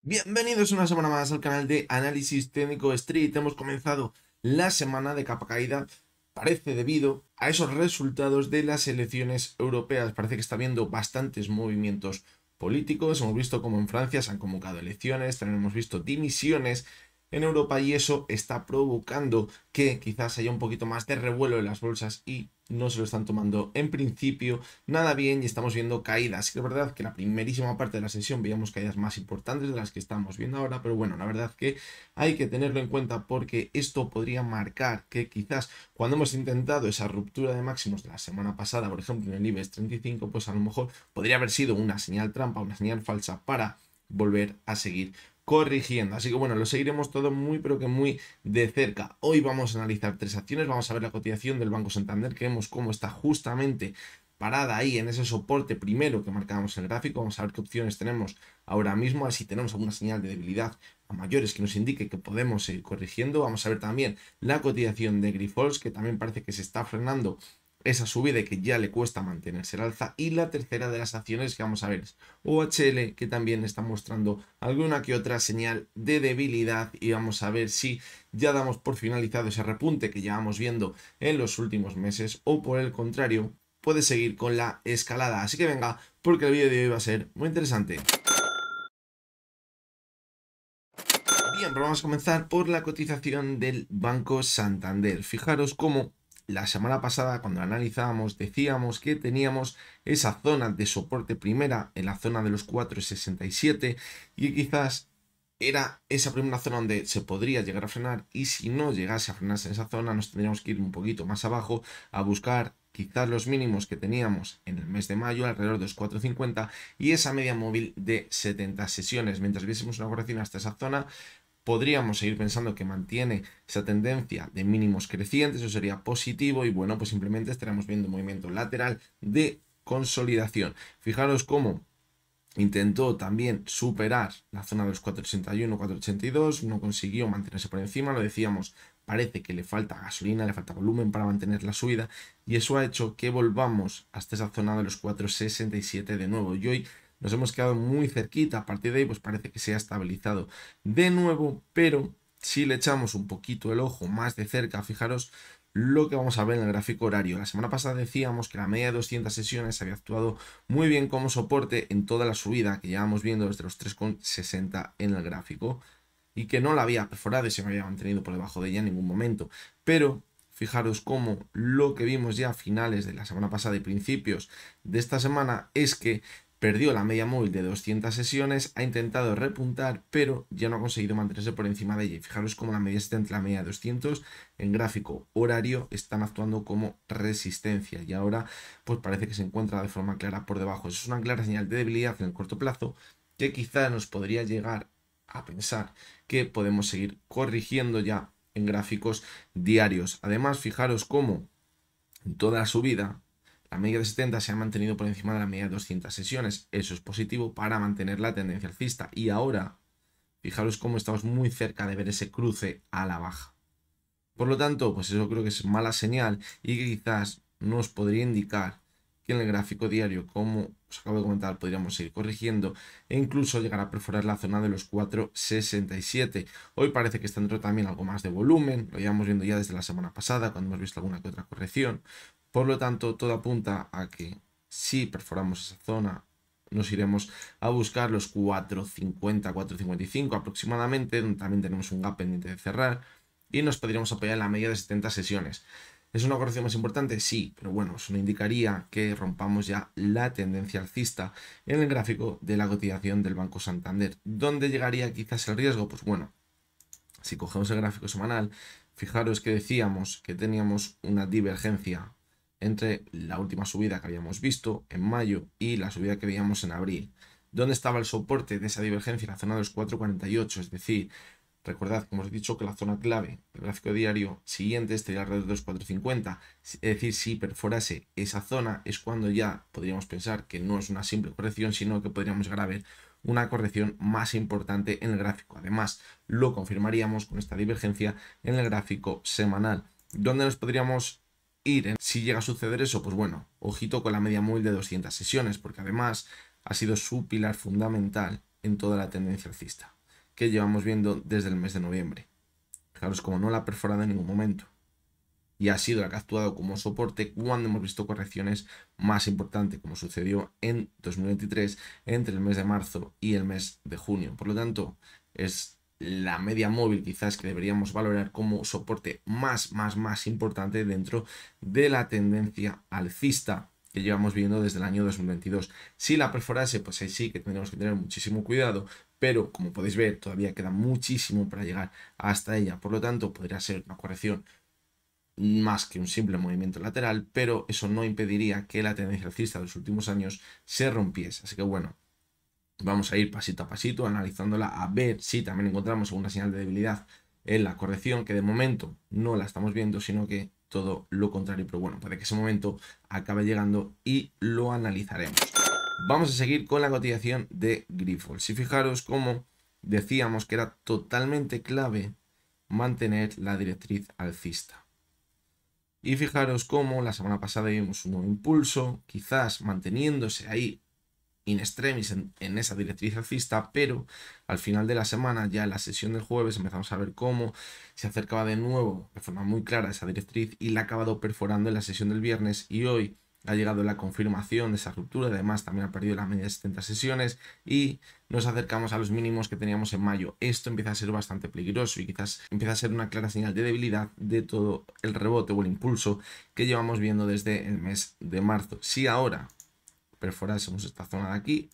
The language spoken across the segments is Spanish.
Bienvenidos una semana más al canal de Análisis Técnico Street. Hemos comenzado la semana de capa caída, parece debido a esos resultados de las elecciones europeas. Parece que está habiendo bastantes movimientos políticos. Hemos visto como en Francia se han convocado elecciones, también hemos visto dimisiones en Europa y eso está provocando que quizás haya un poquito más de revuelo en las bolsas y no se lo están tomando en principio nada bien y estamos viendo caídas. Sí, es verdad que la primerísima parte de la sesión veíamos caídas más importantes de las que estamos viendo ahora, pero bueno, la verdad que hay que tenerlo en cuenta porque esto podría marcar que quizás cuando hemos intentado esa ruptura de máximos de la semana pasada, por ejemplo en el IBEX 35, pues a lo mejor podría haber sido una señal trampa, una señal falsa para volver a seguir corrigiendo. Así que bueno, lo seguiremos todo muy pero que muy de cerca. Hoy vamos a analizar tres acciones, vamos a ver la cotización del Banco Santander, que vemos cómo está justamente parada ahí en ese soporte primero que marcábamos en el gráfico. Vamos a ver qué opciones tenemos ahora mismo, a ver si tenemos alguna señal de debilidad a mayores que nos indique que podemos seguir corrigiendo. Vamos a ver también la cotización de Grifols, que también parece que se está frenando esa subida y que ya le cuesta mantenerse el alza. Y la tercera de las acciones que vamos a ver es OHL, que también está mostrando alguna que otra señal de debilidad y vamos a ver si ya damos por finalizado ese repunte que llevamos viendo en los últimos meses o por el contrario puede seguir con la escalada. Así que venga, porque el vídeo de hoy va a ser muy interesante. Bien, pero vamos a comenzar por la cotización del Banco Santander. Fijaros cómo la semana pasada, cuando analizábamos, decíamos que teníamos esa zona de soporte primera en la zona de los 4,67 y quizás era esa primera zona donde se podría llegar a frenar y si no llegase a frenarse en esa zona nos tendríamos que ir un poquito más abajo a buscar quizás los mínimos que teníamos en el mes de mayo alrededor de los 4,50 y esa media móvil de 70 sesiones. Mientras viésemos una corrección hasta esa zona podríamos seguir pensando que mantiene esa tendencia de mínimos crecientes, eso sería positivo y bueno, pues simplemente estaremos viendo un movimiento lateral de consolidación. Fijaros cómo intentó también superar la zona de los 4,81, 4,82, no consiguió mantenerse por encima, lo decíamos, parece que le falta gasolina, le falta volumen para mantener la subida y eso ha hecho que volvamos hasta esa zona de los 4,67 de nuevo y hoy nos hemos quedado muy cerquita, a partir de ahí pues parece que se ha estabilizado de nuevo, pero si le echamos un poquito el ojo más de cerca, fijaros lo que vamos a ver en el gráfico horario. La semana pasada decíamos que la media de 200 sesiones había actuado muy bien como soporte en toda la subida que llevamos viendo desde los 3,60 en el gráfico y que no la había perforado y se me había mantenido por debajo de ella en ningún momento. Pero fijaros cómo lo que vimos ya a finales de la semana pasada y principios de esta semana es que perdió la media móvil de 200 sesiones, ha intentado repuntar, pero ya no ha conseguido mantenerse por encima de ella. Y fijaros cómo la media 70 y la media 200 en gráfico horario están actuando como resistencia. Y ahora pues parece que se encuentra de forma clara por debajo. Eso es una clara señal de debilidad en el corto plazo que quizá nos podría llegar a pensar que podemos seguir corrigiendo ya en gráficos diarios. Además, fijaros cómo en toda la subida la media de 70 se ha mantenido por encima de la media de 200 sesiones. Eso es positivo para mantener la tendencia alcista. Y ahora, fijaros cómo estamos muy cerca de ver ese cruce a la baja. Por lo tanto, pues eso creo que es mala señal y que quizás nos podría indicar que en el gráfico diario, como os acabo de comentar, podríamos seguir corrigiendo e incluso llegar a perforar la zona de los 4,67. Hoy parece que está dentro también algo más de volumen, lo llevamos viendo ya desde la semana pasada cuando hemos visto alguna que otra corrección. Por lo tanto, todo apunta a que si perforamos esa zona, nos iremos a buscar los 4,50, 4,55 aproximadamente, donde también tenemos un gap pendiente de cerrar y nos podríamos apoyar en la media de 70 sesiones. ¿Es una corrección más importante? Sí, pero bueno, eso no indicaría que rompamos ya la tendencia alcista en el gráfico de la cotización del Banco Santander. ¿Dónde llegaría quizás el riesgo? Pues bueno, si cogemos el gráfico semanal, fijaros que decíamos que teníamos una divergencia entre la última subida que habíamos visto en mayo y la subida que veíamos en abril. ¿Dónde estaba el soporte de esa divergencia? En la zona de los 4,48, es decir, recordad, como os he dicho, que la zona clave del gráfico diario siguiente estaría alrededor de los 4,50. Es decir, si perforase esa zona es cuando ya podríamos pensar que no es una simple corrección, sino que podríamos llegar a ver una corrección más importante en el gráfico. Además, lo confirmaríamos con esta divergencia en el gráfico semanal. ¿Dónde nos podríamos ir si llega a suceder eso? Pues bueno, ojito con la media móvil de 200 sesiones, porque además ha sido su pilar fundamental en toda la tendencia alcista que llevamos viendo desde el mes de noviembre. Fijaros como no la ha perforado en ningún momento. Y ha sido la que ha actuado como soporte cuando hemos visto correcciones más importantes, como sucedió en 2023 entre el mes de marzo y el mes de junio. Por lo tanto, es la media móvil quizás que deberíamos valorar como soporte más importante dentro de la tendencia alcista que llevamos viendo desde el año 2022. Si la perforase, pues ahí sí que tendremos que tener muchísimo cuidado, pero como podéis ver, todavía queda muchísimo para llegar hasta ella. Por lo tanto, podría ser una corrección más que un simple movimiento lateral, pero eso no impediría que la tendencia alcista de los últimos años se rompiese. Así que bueno, vamos a ir pasito a pasito analizándola a ver si también encontramos alguna señal de debilidad en la corrección, que de momento no la estamos viendo, sino que todo lo contrario. Pero bueno, puede que ese momento acabe llegando y lo analizaremos. Vamos a seguir con la cotización de Grifols. Y fijaros cómo decíamos que era totalmente clave mantener la directriz alcista. Y fijaros cómo la semana pasada vimos un nuevo impulso, quizás manteniéndose ahí in extremis en esa directriz alcista, pero al final de la semana, ya en la sesión del jueves, empezamos a ver cómo se acercaba de nuevo de forma muy clara esa directriz y la ha acabado perforando en la sesión del viernes, y hoy ha llegado la confirmación de esa ruptura. Además también ha perdido la media de 70 sesiones y nos acercamos a los mínimos que teníamos en mayo. Esto empieza a ser bastante peligroso y quizás empieza a ser una clara señal de debilidad de todo el rebote o el impulso que llevamos viendo desde el mes de marzo. Si ahora perforásemos esta zona de aquí,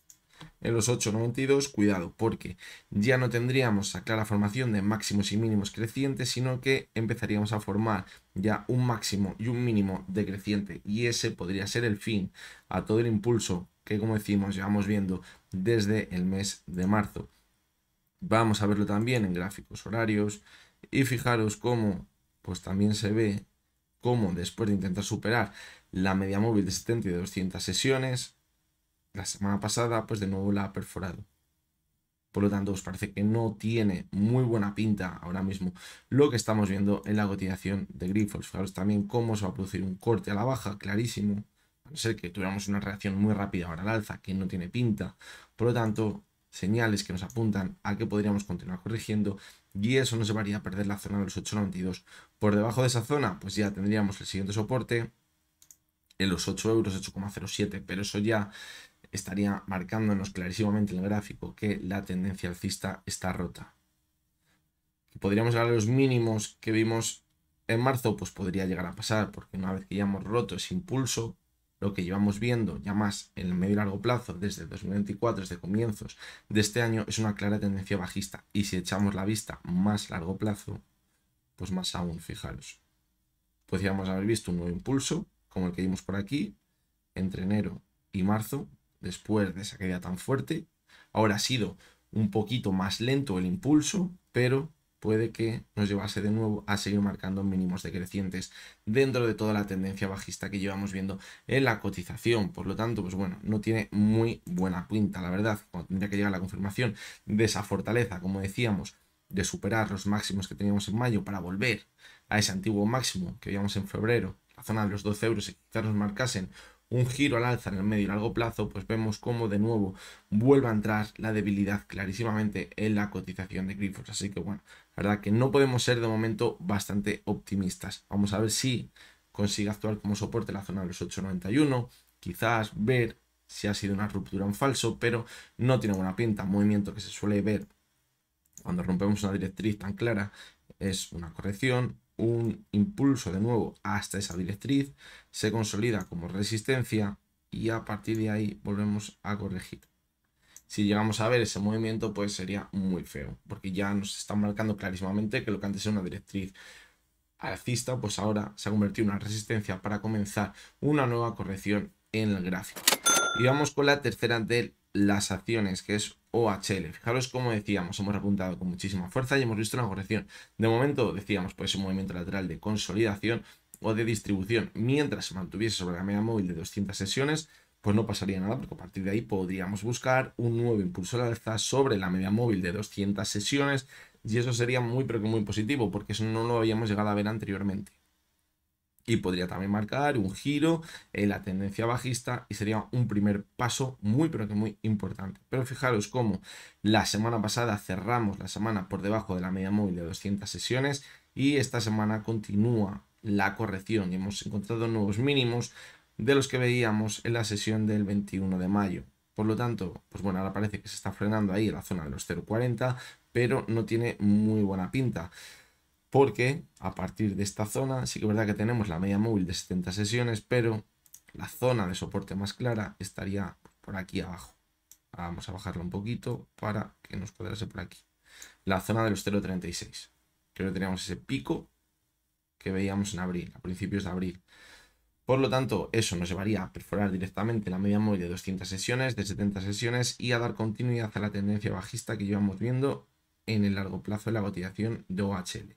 en los 8.92, cuidado, porque ya no tendríamos esa clara formación de máximos y mínimos crecientes, sino que empezaríamos a formar ya un máximo y un mínimo decreciente, y ese podría ser el fin a todo el impulso que, como decimos, llevamos viendo desde el mes de marzo. Vamos a verlo también en gráficos horarios y fijaros cómo pues también se ve cómo después de intentar superar la media móvil de 70 y de 200 sesiones, la semana pasada pues de nuevo la ha perforado. Por lo tanto, os parece que no tiene muy buena pinta ahora mismo lo que estamos viendo en la cotización de Grifols. Fijaros también cómo se va a producir un corte a la baja, clarísimo, a no ser que tuviéramos una reacción muy rápida ahora al alza, que no tiene pinta. Por lo tanto, señales que nos apuntan a que podríamos continuar corrigiendo, y eso nos llevaría a perder la zona de los 8.92. Por debajo de esa zona, pues ya tendríamos el siguiente soporte en los 8 euros, 8,07, pero eso ya estaría marcándonos clarísimamente en el gráfico que la tendencia alcista está rota. ¿Podríamos llegar a los mínimos que vimos en marzo? Pues podría llegar a pasar, porque una vez que ya hemos roto ese impulso, lo que llevamos viendo ya más en el medio y largo plazo desde el 2024, desde comienzos de este año, es una clara tendencia bajista. Y si echamos la vista más largo plazo, pues más aún, fijaros. Podríamos haber visto un nuevo impulso, como el que vimos por aquí, entre enero y marzo, después de esa caída tan fuerte. Ahora ha sido un poquito más lento el impulso, pero puede que nos llevase de nuevo a seguir marcando mínimos decrecientes dentro de toda la tendencia bajista que llevamos viendo en la cotización. Por lo tanto, pues bueno, no tiene muy buena pinta, la verdad. Cuando tendría que llegar la confirmación de esa fortaleza, como decíamos, de superar los máximos que teníamos en mayo para volver a ese antiguo máximo que veíamos en febrero, la zona de los 12 euros, y quizás nos marcasen un giro al alza en el medio y largo plazo, pues vemos cómo de nuevo vuelve a entrar la debilidad clarísimamente en la cotización de Grifols. Así que bueno, la verdad que no podemos ser de momento bastante optimistas. Vamos a ver si consigue actuar como soporte en la zona de los 8.91, quizás ver si ha sido una ruptura en falso, pero no tiene buena pinta. Movimiento que se suele ver cuando rompemos una directriz tan clara es una corrección, un impulso de nuevo hasta esa directriz, se consolida como resistencia y a partir de ahí volvemos a corregir. Si llegamos a ver ese movimiento, pues sería muy feo, porque ya nos están marcando clarísimamente que lo que antes era una directriz alcista, pues ahora se ha convertido en una resistencia para comenzar una nueva corrección en el gráfico. Y vamos con la tercera de las acciones, que es OHL. Fijaros cómo decíamos, hemos repuntado con muchísima fuerza y hemos visto una corrección. De momento decíamos, pues un movimiento lateral de consolidación o de distribución, mientras se mantuviese sobre la media móvil de 200 sesiones, pues no pasaría nada, porque a partir de ahí podríamos buscar un nuevo impulso al alza sobre la media móvil de 200 sesiones, y eso sería muy pero que muy positivo, porque eso no lo habíamos llegado a ver anteriormente. y podría también marcar un giro en la tendencia bajista y sería un primer paso muy pero que muy importante. Pero fijaros cómo la semana pasada cerramos la semana por debajo de la media móvil de 200 sesiones y esta semana continúa la corrección y hemos encontrado nuevos mínimos de los que veíamos en la sesión del 21 de mayo. Por lo tanto, pues bueno, ahora parece que se está frenando ahí en la zona de los 0,40, pero no tiene muy buena pinta. Porque a partir de esta zona sí que es verdad que tenemos la media móvil de 70 sesiones, pero la zona de soporte más clara estaría por aquí abajo. Vamos a bajarla un poquito para que nos cuadrase por aquí. La zona de los 0,36. Creo que teníamos ese pico que veíamos en abril, a principios de abril. Por lo tanto, eso nos llevaría a perforar directamente la media móvil de 200 sesiones, de 70 sesiones y a dar continuidad a la tendencia bajista que llevamos viendo en el largo plazo de la cotización de OHL.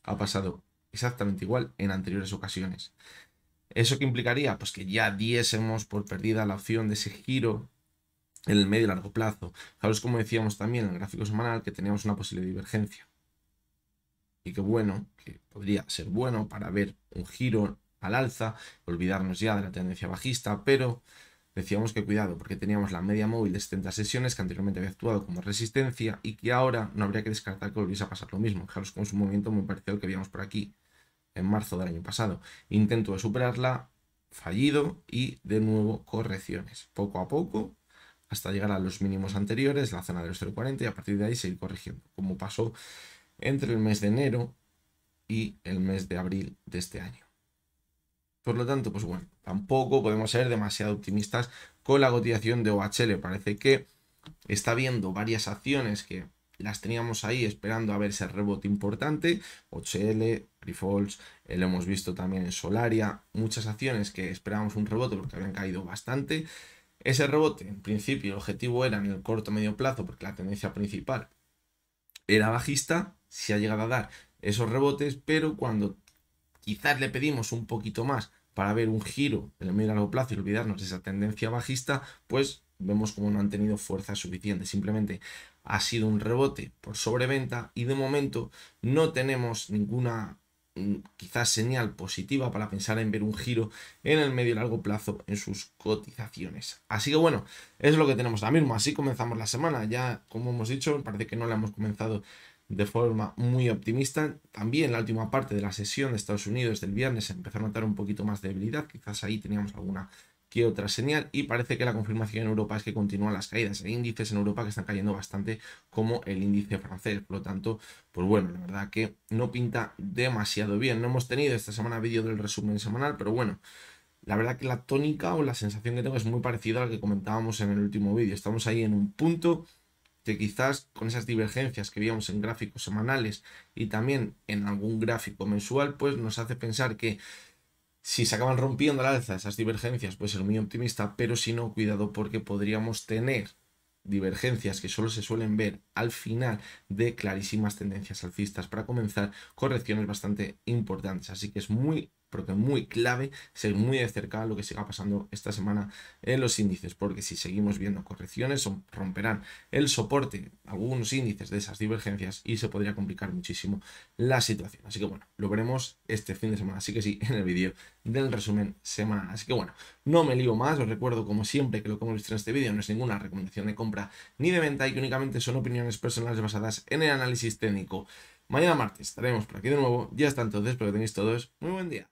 Ha pasado exactamente igual en anteriores ocasiones. ¿Eso qué implicaría? Pues que ya diésemos por perdida la opción de ese giro en el medio y largo plazo. Fijaros, como decíamos también en el gráfico semanal, que teníamos una posible divergencia. Y que bueno, que podría ser bueno para ver un giro al alza, olvidarnos ya de la tendencia bajista, pero decíamos que cuidado, porque teníamos la media móvil de 70 sesiones que anteriormente había actuado como resistencia y que ahora no habría que descartar que volviese a pasar lo mismo. Fijaros, como es un movimiento muy parecido al que veíamos por aquí en marzo del año pasado. Intento de superarla, fallido y de nuevo correcciones, poco a poco, hasta llegar a los mínimos anteriores, la zona de los 0,40 y a partir de ahí seguir corrigiendo, como pasó entre el mes de enero y el mes de abril de este año. Por lo tanto, pues bueno, tampoco podemos ser demasiado optimistas con la cotización de OHL. Parece que está viendo varias acciones que las teníamos ahí esperando a ver ese rebote importante. OHL, Grifols, lo hemos visto también en Solaria, muchas acciones que esperábamos un rebote porque habían caído bastante. Ese rebote, en principio, el objetivo era en el corto medio plazo porque la tendencia principal era bajista, se ha llegado a dar esos rebotes, pero cuando quizás le pedimos un poquito más para ver un giro en el medio y largo plazo y olvidarnos de esa tendencia bajista, pues vemos como no han tenido fuerza suficiente. Simplemente ha sido un rebote por sobreventa y de momento no tenemos ninguna quizás señal positiva para pensar en ver un giro en el medio y largo plazo en sus cotizaciones. Así que bueno, es lo que tenemos ahora mismo. Así comenzamos la semana. Ya, como hemos dicho, parece que no la hemos comenzado de forma muy optimista. También la última parte de la sesión de Estados Unidos del viernes se empezó a notar un poquito más de debilidad. Quizás ahí teníamos alguna que otra señal y parece que la confirmación en Europa es que continúan las caídas. Hay índices en Europa que están cayendo bastante, como el índice francés. Por lo tanto, pues bueno, la verdad que no pinta demasiado bien. No hemos tenido esta semana vídeo del resumen semanal, pero bueno, la verdad que la tónica o la sensación que tengo es muy parecida a la que comentábamos en el último vídeo. Estamos ahí en un punto que quizás con esas divergencias que veíamos en gráficos semanales y también en algún gráfico mensual, pues nos hace pensar que si se acaban rompiendo al alza esas divergencias, puede ser muy optimista, pero si no, cuidado porque podríamos tener divergencias que solo se suelen ver al final de clarísimas tendencias alcistas para comenzar correcciones bastante importantes. Así que es muy, porque muy clave seguir muy de cerca lo que siga pasando esta semana en los índices, porque si seguimos viendo correcciones romperán el soporte, algunos índices de esas divergencias y se podría complicar muchísimo la situación. Así que bueno, lo veremos este fin de semana, así que sí, en el vídeo del resumen semanal. Así que bueno, no me lío más, os recuerdo como siempre que lo que hemos visto en este vídeo no es ninguna recomendación de compra ni de venta y que únicamente son opiniones personales basadas en el análisis técnico. Mañana martes estaremos por aquí de nuevo, ya está entonces, espero que tenéis todos muy buen día.